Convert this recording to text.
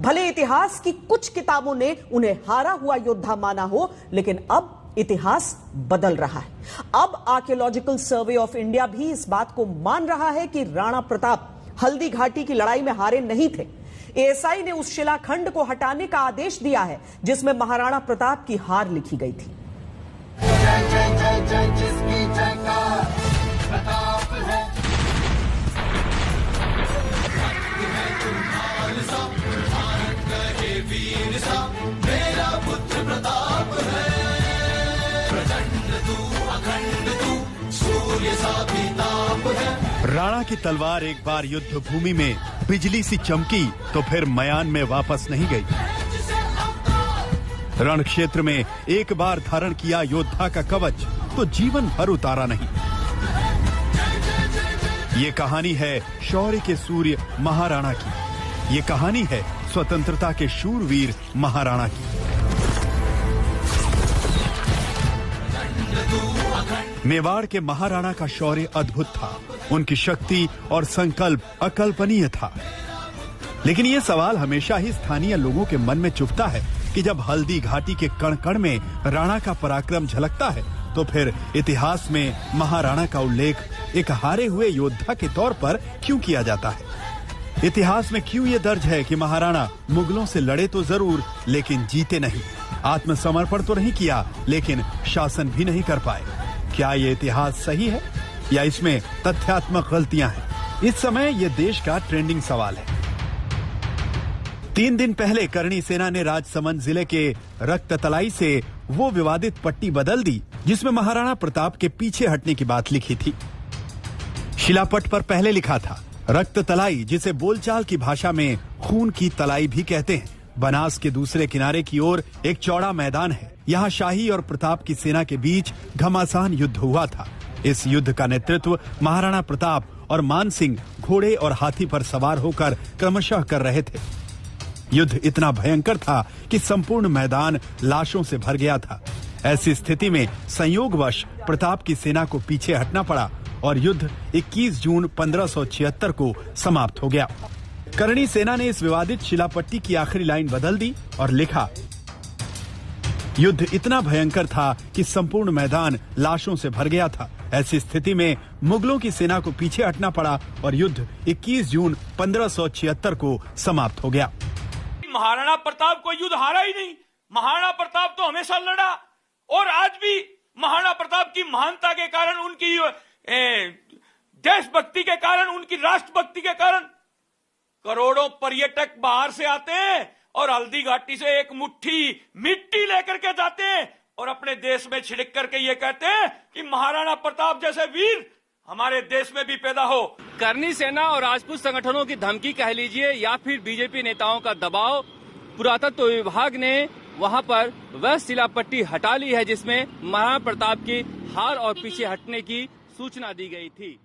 भले इतिहास की कुछ किताबों ने उन्हें हारा हुआ योद्धा माना हो, लेकिन अब इतिहास बदल रहा है। अब आर्कियोलॉजिकल सर्वे ऑफ इंडिया भी इस बात को मान रहा है कि राणा प्रताप हल्दी घाटी की लड़ाई में हारे नहीं थे। एएसआई ने उस शिलाखंड को हटाने का आदेश दिया है जिसमें महाराणा प्रताप की हार लिखी गई थी। जय जय जय जय जिसकी जयकार प्रताप है, वीर सा मेरा पुत्र प्रताप है, प्रचंड तू अखंड तू सूर्य सा भी ताप है। राणा की तलवार एक बार युद्ध भूमि में बिजली सी चमकी तो फिर मयान में वापस नहीं गई। रण क्षेत्र में एक बार धारण किया योद्धा का कवच तो जीवन भर उतारा नहीं। ये कहानी है शौर्य के सूर्य महाराणा की। ये कहानी है स्वतंत्रता के शूरवीर महाराणा की। मेवाड़ के महाराणा का शौर्य अद्भुत था। उनकी शक्ति और संकल्प अकल्पनीय था। लेकिन ये सवाल हमेशा ही स्थानीय लोगों के मन में चुभता है कि जब हल्दी घाटी के कण कण में राणा का पराक्रम झलकता है तो फिर इतिहास में महाराणा का उल्लेख एक हारे हुए योद्धा के तौर पर क्यों किया जाता है? इतिहास में क्यों ये दर्ज है कि महाराणा मुगलों से लड़े तो जरूर लेकिन जीते नहीं, आत्मसमर्पण तो नहीं किया लेकिन शासन भी नहीं कर पाए? क्या ये इतिहास सही है या इसमें तथ्यात्मक गलतियां हैं? इस समय ये देश का ट्रेंडिंग सवाल है। 3 दिन पहले करणी सेना ने राजसमंद जिले के रक्ततलाई से वो विवादित पट्टी बदल दी जिसमें महाराणा प्रताप के पीछे हटने की बात लिखी थी। शिलापट पर पहले लिखा था रक्ततलाई, जिसे बोलचाल की भाषा में खून की तलाई भी कहते हैं। बनास के दूसरे किनारे की ओर एक चौड़ा मैदान है। यहाँ शाही और प्रताप की सेना के बीच घमासान युद्ध हुआ था। इस युद्ध का नेतृत्व महाराणा प्रताप और मान सिंह घोड़े और हाथी पर सवार होकर क्रमशः कर रहे थे। युद्ध इतना भयंकर था कि संपूर्ण मैदान लाशों से भर गया था। ऐसी स्थिति में संयोगवश प्रताप की सेना को पीछे हटना पड़ा और युद्ध 21 जून 1576 को समाप्त हो गया। करणी सेना ने इस विवादित शिलापट्टी की आखिरी लाइन बदल दी और लिखा, युद्ध इतना भयंकर था कि संपूर्ण मैदान लाशों से भर गया था। ऐसी स्थिति में मुगलों की सेना को पीछे हटना पड़ा और युद्ध 21 जून 1576 को समाप्त हो गया। महाराणा प्रताप को युद्ध हारा ही नहीं। महाराणा प्रताप तो हमेशा लड़ा और आज भी महाराणा प्रताप की महानता के कारण, उनकी देशभक्ति के कारण, उनकी राष्ट्रभक्ति के कारण करोड़ों पर्यटक बाहर से आते हैं और हल्दी घाटी से एक मुट्ठी मिट्टी लेकर के जाते हैं और अपने देश में छिड़क करके ये कहते हैं कि महाराणा प्रताप जैसे वीर हमारे देश में भी पैदा हो। करणी सेना और राजपूत संगठनों की धमकी कह लीजिए या फिर बीजेपी नेताओं का दबाव, पुरातत्व विभाग ने वहां पर वह शिलापट्टी हटा ली है जिसमें महाराणा प्रताप की हार और पीछे हटने की सूचना दी गई थी।